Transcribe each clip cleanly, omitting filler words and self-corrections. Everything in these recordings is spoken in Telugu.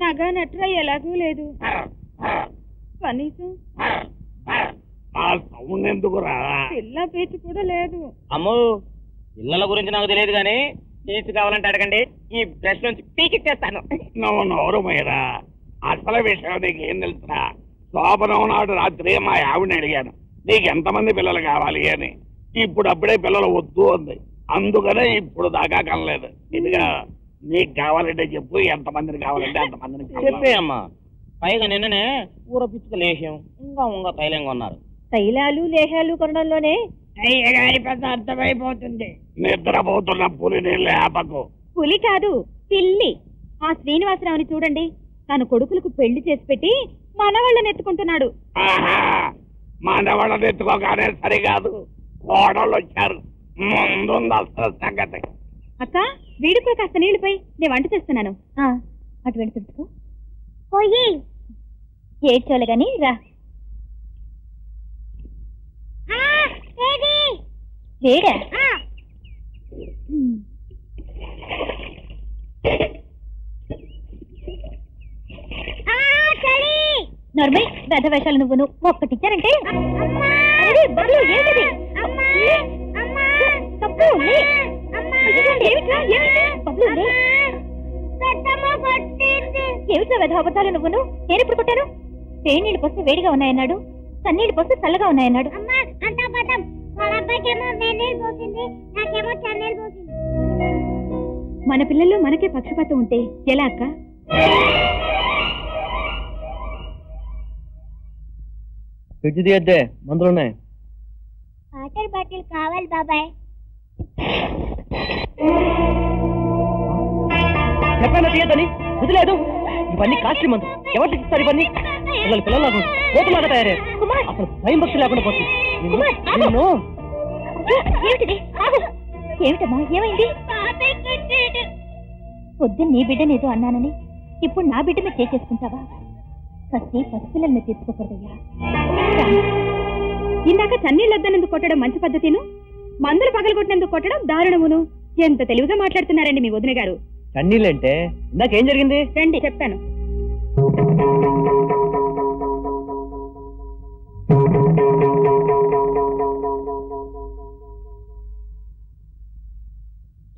నగా నట్రా ఎలాగూ లేదు. కనీసం సౌండ్ ఎందుకురా? పిల్ల పేచి కూడా లేదు. అమ్మో, పిల్లల గురించి నాకు తెలియదు గానీ పీచు కావాలంటే అడగండి, ఈ బ్రష్ నుంచి పీకిచ్చేస్తాను. నువ్వు నోరు మీరా, అసలు విషయం నీకేం తెలుసురా? శోభనం నాడు రాత్రి మా ఆవిడని అడిగాను నీకు ఎంతమంది పిల్లలు కావాలి అని. ఇప్పుడు అప్పుడే పిల్లలు వద్దు అంది, అందుకనే ఇప్పుడు దాకా కనలేదు. ఇదిగా నీకు కావాలంటే చెప్పు, ఎంతమందిని కావాలంటే అంతమందిని చెప్పే అమ్మా. పైగా నిన్ననే ఊర పిచ్చుక లేహ్యం ఇంకా తైలంగా ఉన్నారు. తైలాలు లేహాలు కొనడంలోనే పెద్ద అర్థమైపోతుంది. నిద్రపోతున్న పులిని లేపకు. పులి కాదు, పిల్లి. ఆ శ్రీనివాసరావుని చూడండి, తన కొడుకులకు పెళ్లి చేసి పెట్టి మనవాళ్ళని ఎత్తుకుంటున్నాడు. మనవాళ్ళని ఎత్తుకోగానే సరికాదు, కోడళ్ళు వచ్చారు. ముందుంది అసలు సంగతి. అక్క, వీడిపోయి కాస్త నీళ్లుపోయి, నేను వంట చేస్తున్నాను. అటు వెళ్ళి తుడుచుకో. పోయి ఏడ్చోలే గాని రా. వేడా నర్మై పెద్ద వేషాలు నువ్వు ఒక్కటిచ్చారంటే ఏమిట్రా వెధ అబద్ధాలు నువ్వును? నేనెప్పుడు కొట్టాను? నీళ్ళు పోస్తే వేడిగా ఉన్నాయన్నాడు, చన్నీళ్ళు పోస్తే చల్లగా ఉన్నాయన్నాడు. మన పిల్లల్లో మనకే పక్షపాతం ఉంటే ఎలా అక్క? ఫ్రిడ్జ్ తీయద్దే, మందులున్నాయి. వాటర్ బాటిల్ కావాలి బాబాయ్. చెప్పాను తీయద్దని, వదిలేదు. ఇవన్నీ కాస్ట్లీ మందు, ఎవరికి ఇస్తారు ఇవన్నీ? పిల్లలు కోతులాగా తయారయ్యారు. అసలు భయం భక్తి లేకుండా పోతుంది. ఏమిటమ్మా, ఏమైంది? పొద్దున్న నీ బిడ్డనేదో అన్నానని ఇప్పుడు నా బిడ్డ మీద చేసుకుంటావా? ఫస్ట్ పసిపిల్లల మీద తీసుకోకూడదయ్యా. ఇందాక చన్నీళ్ళొద్దనందుకు కొట్టడం మంచి పద్ధతిను, మందులు పగలగొట్టినందుకు కొట్టడం దారుణమును. ఎంత తెలివిగా మాట్లాడుతున్నారండి మీ వదిన గారు. చన్నీళ్ళంటే నాకేం జరిగింది? రండి చెప్తాను.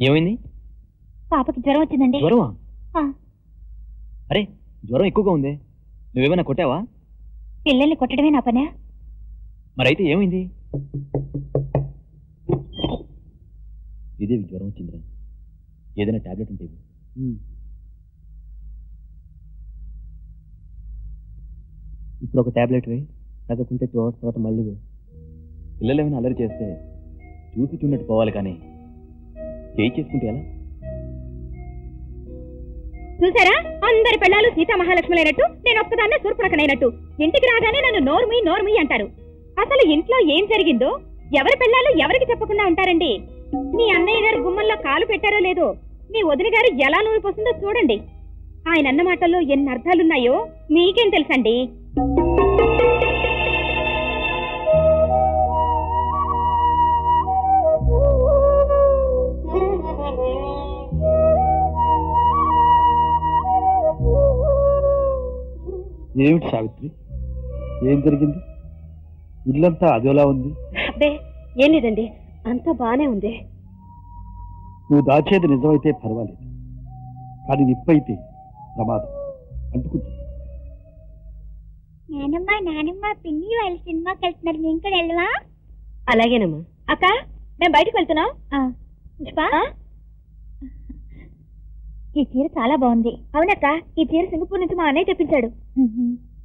ఏమైంది? పాపకి జ్వరం వచ్చిందండి. జ్వరమా? అరే, జ్వరం ఎక్కువగా ఉంది. నువ్వేమైనా కొట్టావా? పిల్లల్ని కొట్టడమే నా పనే. మరైతే ఏమైంది? ఇదేవి జ్వరం వచ్చిందిరా, ఏదైనా టాబ్లెట్ ఉంటే ఇప్పుడు ఒక టాబ్లెట్ వేయి, తగ్గకుంటే 2 hours తర్వాత మళ్ళీ వేయి. పిల్లలు ఏమైనా అల్లరి చేస్తే చూసి చూడట్టు పోవాలి, కానీ చేయి చేసుకుంటే ఎలా? చూసారా, అందరి పిల్లలు సీతా మహాలక్ష్ములైనట్టు నేను ఒక్కదాన్నే సూర్పణకనైనట్టు ఇంటికి రాగానే నన్ను నోర్మి నోర్మి అంటారు. అసలు ఇంట్లో ఏం జరిగిందో ఎవరి పిల్లలు ఎవరికి చెప్పకుండా ఉంటారండి. మీ అన్నయ్య గారు గుమ్మంలో కాలు పెట్టారో లేదో, మీ వదిన గారు ఎలా నూనె పోసిందో చూడండి. ఆయన అన్న మాటల్లో ఎన్ని అర్థాలున్నాయో మీకేం తెలుసండి. ఏమిటి సావిత్రి, ఏం జరిగింది? ఇల్లంతా అదోలా ఉంది. అబ్బే ఏం లేదండి, అంతా బానే ఉంది. నువ్వు దాచేది నిజమైతే పర్వాలేదు, కానీ నిప్పైతే ప్రమాదం, అంటుకుంటుంది. నానమ్మ పిన్ని వాళ్ళు సినిమాకి వెళ్తున్నారు, మేము కూడా వెళ్ళవా? అలాగేనమ్మా. అక్క, మేము బయటకు వెళ్తున్నాం. పుష్ప, ఈ చీర చాలా బాగుంది. అవునక్క, ఈ చీర సింగపూర్ నుంచి మా అన్నయ్య తెప్పించాడు.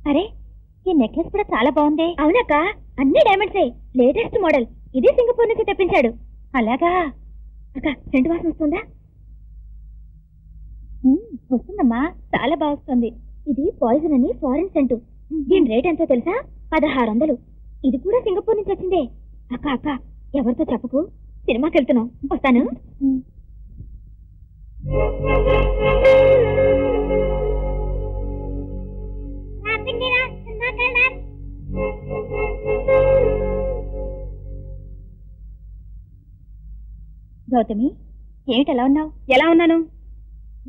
అరే, ఈ నెక్లెస్ కూడా చాలా బాగుంది. అవునక్క, అన్ని డైమండ్సే, లేటెస్ట్ మోడల్. ఇది సింగపూర్ నుంచి తెప్పించాడు. అలాగా అక్క, సెంటు వాసన వస్తుందా? వస్తుందమ్మా, చాలా బాగా వస్తుంది. ఇది పాయిజన్ అని ఫారిన్ సెంటు. దీని రేట్ ఎంతో తెలుసా? 1600. ఇది కూడా సింగపూర్ నుంచి వచ్చిందే. అక్క అక్క, ఎవరితో చెప్పకు, సినిమాకి వెళ్తున్నాం. వస్తాను. గౌతమి, ఏమిటి ఎలా ఉన్నావు? ఎలా ఉన్నాను?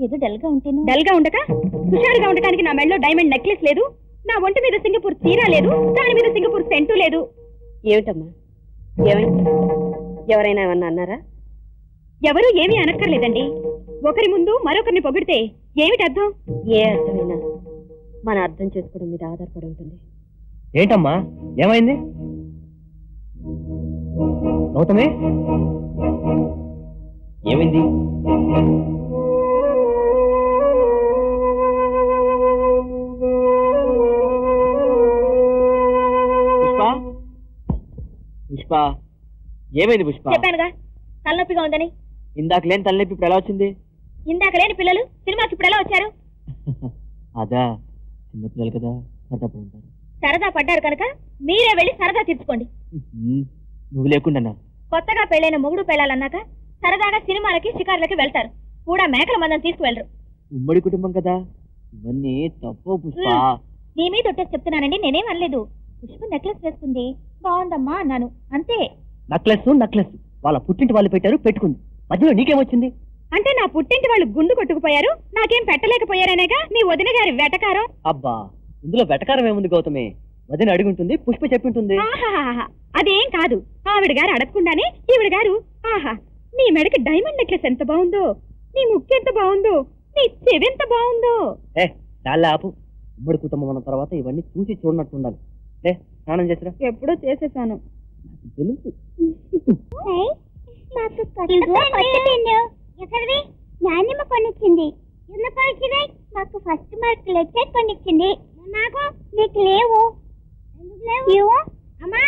ఏదో డల్ గా ఉంటేను. డల్ గా ఉండక హుషారుగా ఉండటానికి నా మెడలో డైమండ్ నెక్లెస్ లేదు, నా ఒంటి మీద సింగపూర్ చీర లేదు, దాని మీద సింగపూర్ సెంటు లేదు. ఏమిటమ్మా ఏమైంది? ఎవరైనా ఏమన్నా అన్నారా? ఎవరూ ఏమీ అనక్కర్లేదండి. ఒకరి ముందు మరొకరిని పొగిడితే ఏమిటి అర్థం? ఏ అర్థమైనా మన అర్థం చేసుకోవడం మీద ఆధారపడి ఉంటుంది. ఏంటమ్మా ఏమైంది? గౌతమి ఏమైంది? పుష్ప పుష్ప ఏమైంది పుష్ప? చెప్పానుగా తలనొప్పిగా ఉందని. ఇందాక లేని తలనొప్పి ఇప్పుడు ఎలా వచ్చింది? ఇందాక లేని పిల్లలు సినిమాకి ఇప్పుడు ఎలా వచ్చారు? అదా చిన్నపిల్లలు కదా సరదా పడుతుంటారు. సరదా పడ్డారు కనుక మీరే వెళ్ళి సరదా తీర్చుకోండి. నువ్వు లేకుండా కొత్తగా పెళ్ళైన మొగుడు పెళ్ళాలన్నాక సరదాగా సినిమాలకి షికార్లకి వెళ్తారు, కూడా మేకల మందం తీసుకువెళ్ళరు. ఉమ్మడి కుటుంబం కదా, ఇవన్నీ తప్పు పుష్ప. నీ మీద ఒట్టేసి చెప్తున్నానండి, నేనేం అనలేదు. పుష్ప నెక్లెస్ వేసుకుంది బాగుందమ్మా అన్నాను అంతే. నక్లెస్ నక్లెస్ వాళ్ళ పుట్టింటి వాళ్ళు పెట్టారు, పెట్టుకుంది, మధ్యలో నీకేమొచ్చింది? అంటే నా పుట్టింటి వాళ్ళు గుండు కొట్టుకుపోయారు, నాకేం పెట్టలేకపోయారనేగా మీ వదిన గారి వెటకారం. అబ్బా ఇందులో వెటకారం ఏముంది గౌతమి? వదిన అడుగుంటుంది, పుష్ప చెప్పింటుంది. ఆహాహా అదేం కాదు, ఆవిడ గారు అడగకుండానే ఈవిడ గారు ఆహా నీ మెడకి డైమండ్ నెక్లెస్ ఎంత బాగుందో, నీ ముక్కు ఎంత బాగుందో, నీ చెవి ఎంత బాగుందో. చాలా ఆపు. ఉమ్మడి కుటుంబం అన్న తర్వాత ఇవన్నీ చూసి చూడనట్టుండాలి. స్నానం చేసిరా. ఎప్పుడో చేసేసాను. తెలుసు. నాన్నమ్మ కొనిచ్చింది. మాకు ఫస్ట్ మార్కులు వచ్చే కొనిచ్చింది. నాకు నీకు లేవు. ఎందుకు లేవు? అమ్మా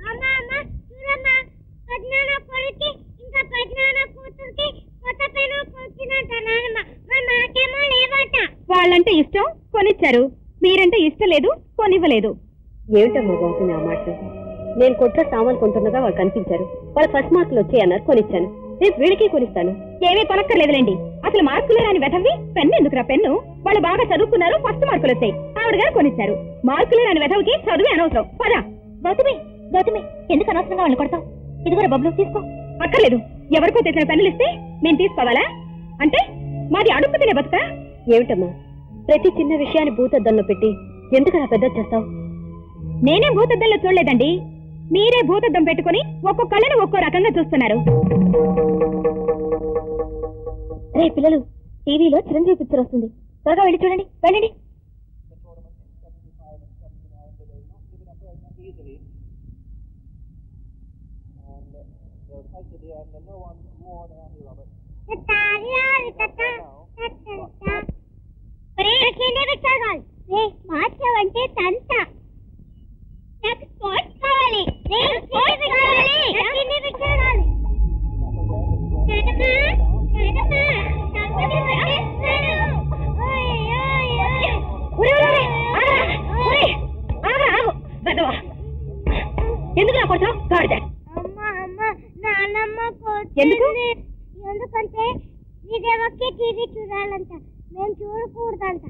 అమ్మా అమ్మా చూడమ్మా, పద్నాన్న కొడుకి ఇంకా పద్నాన్న కూతురికి కొత్త పెను కొనిచ్చినట్ట నాన్నమ్మ. నాకేమో లేవట. వాళ్ళంటే ఇష్టం కొనిచ్చారు, మీరంటే ఇష్టం లేదు కొనివ్వలేదు. ఏమిటమ్మా గౌతమి ఆ మాట? నేను కొట్ల సామాన్ కొంటున్నగా వాళ్ళు కనిపించారు, వాళ్ళు ఫస్ట్ మార్కులు వచ్చాయన్నారు, కొనిచ్చాను. రేపు వీడికి కొనిస్తాను. ఏమీ కొనక్కర్లేదులేండి. అసలు మార్కులు రాని వెధవి పెన్ను ఎందుకురా? పెన్ను వాళ్ళు బాగా చదువుకున్నారు, ఫస్ట్ మార్కులు వచ్చాయి, ఆవిడ గారు కొనిచ్చారు. మార్కులు రాని వెధవికి చదువే అనవసరం. పదా గౌతమి గౌతమి ఎందుకు అనవసరంగా వాళ్ళని కొడతావు? ఇదిగో బబ్లు తీసుకో. అక్కర్లేదు, ఎవరికో తెచ్చిన పెన్నులు ఇస్తే మేము తీసుకోవాలా? అంటే మాది అడుక్కు తినే బతుక? ఏమిటమ్మా ప్రతి చిన్న విషయాన్ని భూతద్దంలో పెట్టి ఎందుకలా పెద్ద చేస్తావు? నేనే భూతద్దంలో చూడలేదండి, మీరే భూతద్దం పెట్టుకుని ఒక్కొక్కళ్ళని ఒక్కో రకంగా చూస్తున్నారు. రే పిల్లలు, టీవీలో చిరంజీవి పిక్చర్ వస్తుంది, త్వరగా వెళ్ళి చూడండి, వెళ్ళండి. మార్చావంటే తంత స్పోర్ట్స్ కావాలి. ఎందుకు నా కొంచెం గాడిద? ఎందుకు? ఎందుకంటే నీదేవకే టీవీ చూడాలంట, మేము చూడకూడదంట.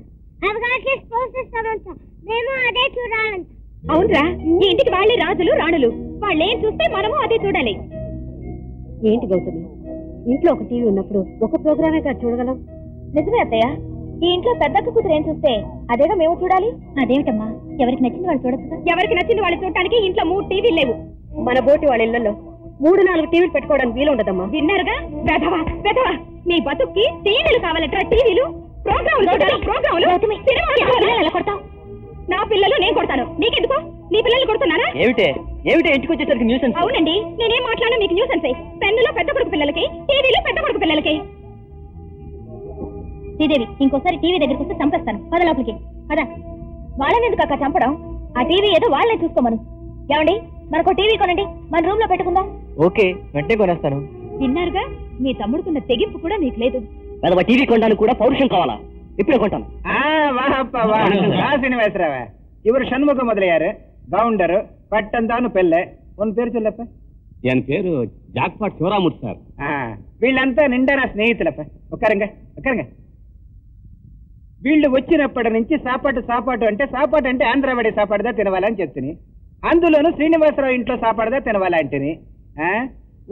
అవగాహన స్పోర్ట్స్ ఇస్తామంట, మేము అదే చూడాలంట. అవునరా, ఈ ఇంటికి వాళ్ళే రాజులు రాణులు, వాళ్ళేం చూస్తే మనము అదే చూడాలి. ఏంటి గౌతమి, ఇంట్లో ఒక టీవీ ఉన్నప్పుడు ఒక ప్రోగ్రామే కాదు చూడగలం. నిజమే అత్తయ్య, ఈ ఇంట్లో పెద్దక్క కూతురు ఏం చూస్తే అదేగా మేము చూడాలి. అదేమిటమ్మా, ఎవరికి నచ్చింది వాళ్ళు చూడొచ్చు. ఎవరికి నచ్చింది వాళ్ళు చూడటానికి ఇంట్లో 3 టీవీలు లేవు. మన బోటి వాళ్ళ ఇళ్లలో 3-4 టీవీలు పెట్టుకోవడానికి వీలు ఉండదమ్మా. విన్నారుగా, పెదవా పెదవా మీ బతుక్కి టీవీలు కావాలంటారా? టీవీలు ప్రోగ్రాములు ఎలా కొడతావు? నా పిల్లలు నేను కొడతాను, నీకెందుకు? నీ పిల్లలు కొడుతున్నారా? ఏమిటే ఇంటికి వచ్చేసరికి న్యూసెన్స్. అవునండి, నేనేం మాట్లాడినా మీకు న్యూసెన్స్. పెన్నులో పెద్ద కొడుకు పిల్లలకి, టీవీలో పెద్ద కొడుకు పిల్లలకి. శ్రీదేవి, ఇంకోసారి టీవీ దగ్గరికి వస్తే చంపేస్తాను. పద లోపలికి పద. వాళ్ళని ఎందుకు అక్క చంపడం? ఆ టీవీ ఏదో వాళ్ళని చూసుకోమను. ఏమండి, మనకు టీవీ కొనండి, మన రూమ్ లో పెట్టుకుందాం. ఓకే, వెంటనే కొనేస్తాను. విన్నారుగా, మీ తమ్ముడుకున్న తెగింపు కూడా మీకు లేదు. టీవీ కొనడానికి కూడా పౌరుషం కావాలా? ఇప్పుడే కొంటాను. ಶ್ರೀನಿವಾಸರಾವ ಇವರು ಷಣ್ಮುಖ ಮೊದಲೆಯಾರು ಗೌಂಡರು ಪಟ್ಟಂತಾನು ಪೆಲ್ಲೆ ಒಂದು పేరు చెల్లప్ప. ఎన్ పేరు జాక్పాట్ శివరాముడు సార్. వీళ్ళంతా నిండా నా స్నేహితులప్ప. ఒక్కరంగా వీళ్ళు వచ్చినప్పటి నుంచి సాపాటు అంటే ఆంధ్రవాడి సాపాటుదా తినవాలని చెప్తుని, అందులోనూ శ్రీనివాసరావు ఇంట్లో సాపాటుదా తినవాలంటిని.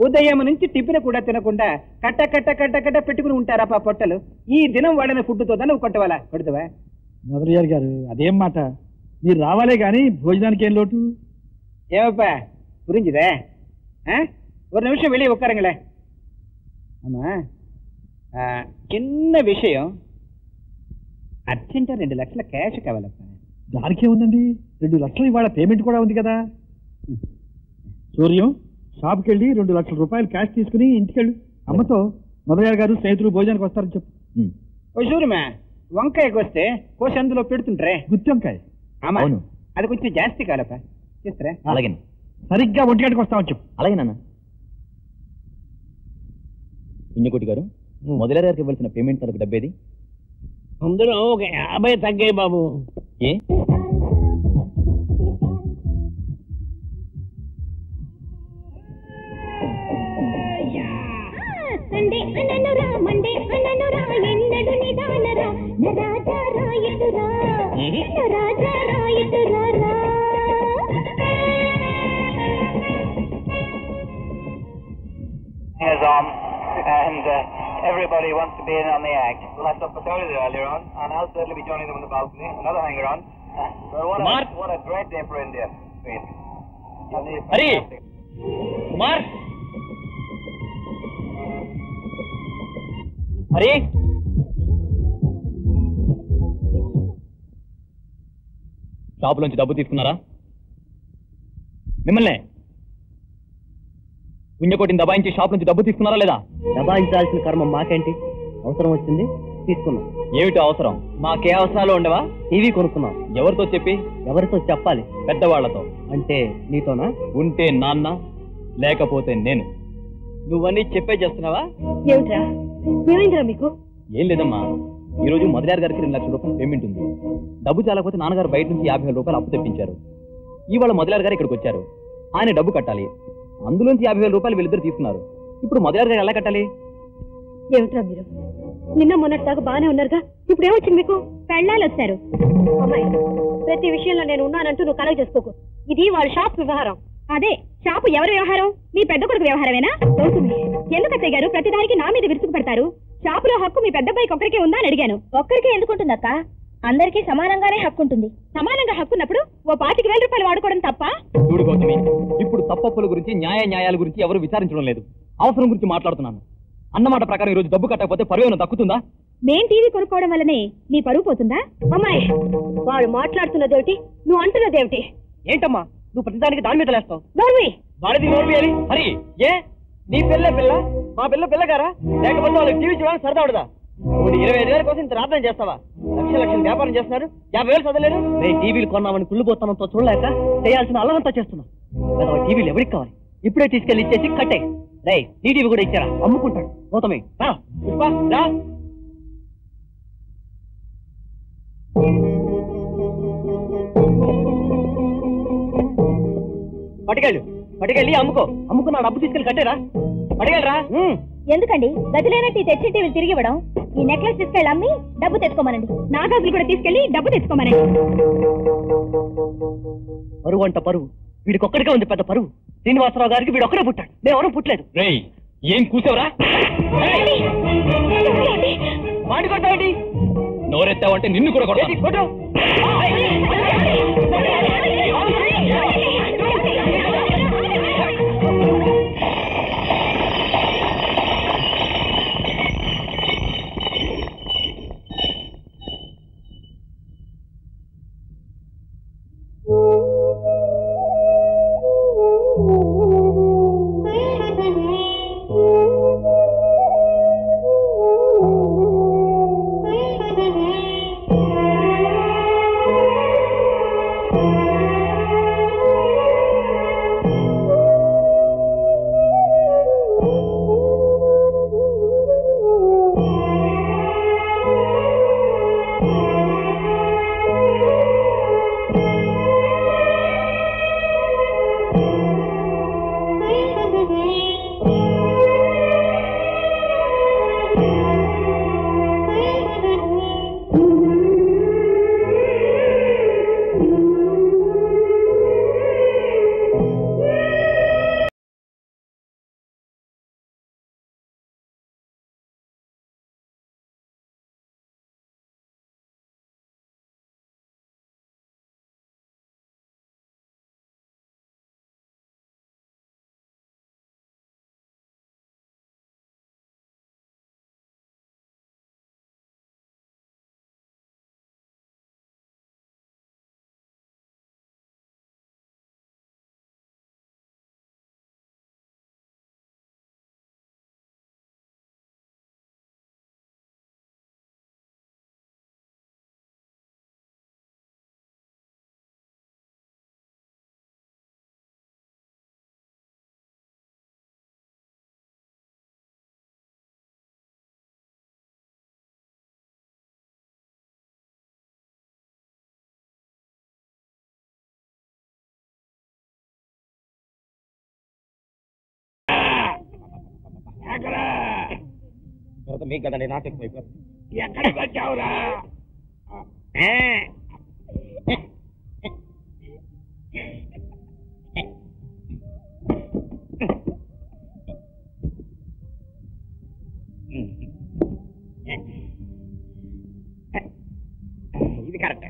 ఉదయం నుంచి టిఫిన్ కూడా తినకుండా కట్ట కట్ట కట్ట కట్ట పెట్టుకుని ఉంటారా పా పొట్టలు. ఈ దినం వాడిన ఫుడ్తో నువ్వు కొట్టవాలా కొడుతావా? మొదలయ్యారు గారు అదేం మాట, మీరు రావాలే గాని భోజనానికి ఏం లోటు? ఏమప్పా పురింజిదే? ఒక నిమిషం వెళ్ళి ఒక్కరంగలే. అమ్మా చిన్న విషయం, అర్జెంట్ 2 లక్షల క్యాష్ కావాలప్ప. దానికే ఉందండి, 2 లక్షలు ఇవాళ పేమెంట్ కూడా ఉంది కదా. సూర్యం షాప్కి వెళ్ళి 2 లక్షల రూపాయలు క్యాష్ తీసుకుని ఇంటికెళ్ళు. అమ్మతో మొదలయ్య గారు స్నేహితులు భోజనానికి వస్తారని చెప్పు. ఓ సూర్యమా, వంకాయకి వస్తే కోసి అందులో పెడుతుంటారే గుత్తి వంకాయ. అవును, అది కొంచెం జాస్తి కావాలప్ప, చేస్తారా? అలాగే, సరిగ్గా 1 గంటకు వస్తామని చెప్పు. అలాగే నాన్న. పుణ్యకోటి గారు, మొదలయ్య గారికి ఇవ్వాల్సిన పేమెంట్ తరకు డబ్బేది? అందులో ఒక 50 తగ్గాయి బాబు. ఏ సండే అననురా మండే అననురా ఎన్నడు నిదానరా నరాజా రాయటురా నరాజా రాయటురా. And everybody wants to be in on the act. Well, I saw Patoli there earlier on, and I'll certainly be joining them on the balcony. Another hanger-on. What a great day for India. Hari! Kumar! Hari! షాపులోంచి డబ్బు తీసుకున్నారా? మిమ్మల్ని పుణ్యకోటిని దబాయించి షాప్ నుంచి డబ్బు తీసుకున్నారా లేదా? దబాయించాల్సిన కర్మ మాకేంటి, అవసరం వచ్చింది తీసుకున్నాం. ఏమిటి అవసరం? మాకే అవసరాలు ఉండవా? టీవీ కొనుక్కున్నాం. ఎవరితో చెప్పి? ఎవరితో చెప్పాలి? పెద్దవాళ్లతో. అంటే నీతోనా? ఉంటే నాన్న, లేకపోతే నేను. నువ్వన్నీ చెప్పే చేస్తున్నావా? ఏమిట్రా ఏమైందిరా మీకు? ఏం లేదమ్మా, ఈ రోజు మొదలయ్య గారికి 2 లక్షల రూపాయలు పేమెంట్ ఉంది. డబ్బు చాలకపోతే నాన్నగారు బయట నుంచి 50,000 రూపాయలు అప్పు తెప్పించారు. ఇవాళ మొదలయ్య గారు ఇక్కడికి వచ్చారు. ఆయన డబ్బు కట్టాలి. అందులోంచి 50,000 రూపాయలు వీళ్ళిద్దరు తీసుకున్నారు. ఇప్పుడు మొదలయ్య గారు ఎలా కట్టాలి? ఏమిట్రా మీరు నిన్న మొన్నటిదాకా బాగానే ఉన్నారుగా, ఇప్పుడు ఏమొచ్చింది మీకు? పెళ్ళాలు వచ్చారు. అమ్మాయి, ప్రతి విషయంలో నేను ఉన్నానంటూ నువ్వు కలగ చేసుకోకు. ఇది వాళ్ళ షాప్ వ్యవహారం. అదే షాపు ఎవరి వ్యవహారం? మీ పెద్ద కొడుకు వ్యవహారమేనా? ఎందుకు అత్తయ్య గారు ప్రతిదానికి నా మీద విరుచుకు పెడతారు? షాపులో హక్కు మీ పెద్ద అబ్బాయికి ఒక్కరికే ఉందా అని అడిగాను. ఒక్కరికే ఎందుకుంటుందక్క? అందరికీ సమానంగానే హక్కు ఉంటుంది. సమానంగా హక్కున్నప్పుడు ఓ 25,000 రూపాయలు వాడుకోవడం తప్ప? చూడు గౌతమి, ఇప్పుడు తప్పప్పుల గురించి న్యాయాల గురించి ఎవరు విచారించడం లేదు. అవసరం గురించి మాట్లాడుతున్నాను. అన్నమాట ప్రకారం ఈ రోజు డబ్బు కట్టకపోతే పరువేను దక్కుతుందా? మేం టీవీ కొనుక్కోవడం వల్లనే నీ పరువు పోతుందా? అమ్మాయి, వాడు మాట్లాడుతున్నదేమిటి, నువ్వు అంటున్నదేమిటి? ఏంటమ్మా నువ్వు ప్రతిదానికి దాని మీద లేస్తావు? నోర్వి వాడిది నోర్వేయాలి. హరి, ఏ నీ పిల్ల మా పిల్ల గారా? లేకపోతే వాళ్ళకి టీవీ చూడాలని సరదా ఉండదా? 25,000 కోసం ఇంత రాత్రం చేస్తావా? లక్షల వ్యాపారం చేస్తున్నారు, 50,000 చదవలేరు. నేను టీవీలు కొన్నామని కుళ్ళుపోతానంతో చూడలేక చేయాల్సిన అల్లమంతా చేస్తున్నావు. లేదా టీవీలు ఎవరికి కావాలి? ఇప్పుడే తీసుకెళ్లి ఇచ్చేసి కట్టే. రే, నీ టీవీ కూడా ఇచ్చారా? అమ్ముకుంటాడు. గౌతమి పుష్ప రా. పట్టుకెళ్ళి అమ్ముకున్న డబ్బు తీసుకెళ్ళి కట్టేరా. పట్టుకెళ్ళరా. ఎందుకండి గదిలేనట్టు తెచ్చి టీవీలు తిరిగి ఇవ్వడం? ఈ నెక్లెస్ తీసుకెళ్ళి అమ్మి డబ్బు తెచ్చుకోమనండి. నా గాజులు కూడా తీసుకెళ్లి డబ్బు తెచ్చుకోమనండి. పరువు అంట పరువు, వీడికొక్కడిగా ఉంది పెద్ద పరువు. శ్రీనివాసరావు గారికి వీడు ఒక్కడే పుట్టాడు, మేము ఎవరూ పుట్టలేదు. రేయ్, ఏం కూసావురా? వాడి కొట్టావండి. నోరెత్తావంటే నిన్ను కూడా కొడతాను. కొట్టు. మీకు కదండి నాకు ఎక్కువ. ఎక్కడికి వచ్చావురా? ఇది కరెక్ట్.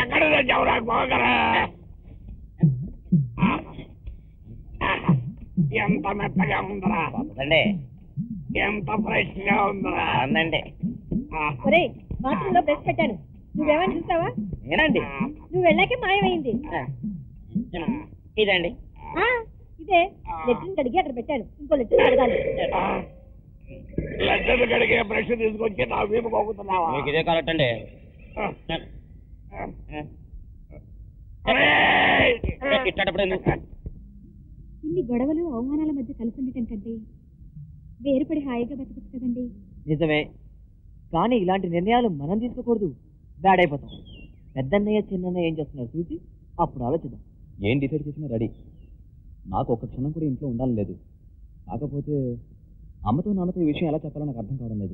ఎక్కడ తెచ్చావురా గోకరా? ఎంత మెత్తగా ఉందరా, ఎంత ఫ్రెష్ గా ఉందరా. అందండి. ఒరే బాత్రూమ్ లో బ్రష్ పెట్టాను, నువ్వేమని చూసావా? ఏనండి నువ్వు వెళ్ళాకే మాయమైంది. ఇదండి. ఇదే లెట్రిన్ కడిగి అక్కడ పెట్టాను, ఇంకో లెట్రిన్ కడగాలి. లడ్డలు కడిగే బ్రష్ తీసుకొచ్చి నా వీపు పోగుతున్నావా? మీకు ఇదే కరెక్ట్ అండి. ఇన్ని గొడవలు అవమానాల మధ్య కలిసి ఉండటం కంటే వేరుపడి హాయిగా బతకచ్చు కదండి. నిజమే, కానీ ఇలాంటి నిర్ణయాలు మనం తీసుకోకూడదు, బ్యాడ్ అయిపోతాం. పెద్దన్నయ్య చిన్నన్నయ్య ఏం చేస్తున్నారు చూసి అప్పుడు ఆలోచిద్దాం. ఏం డిసైడ్ చేసినా రెడీ. నాకు ఒక్క క్షణం కూడా ఇంట్లో ఉండాలని లేదు. కాకపోతే అమ్మతో నాన్నతో ఈ విషయం ఎలా చెప్పాలో నాకు అర్థం కావడం లేదు.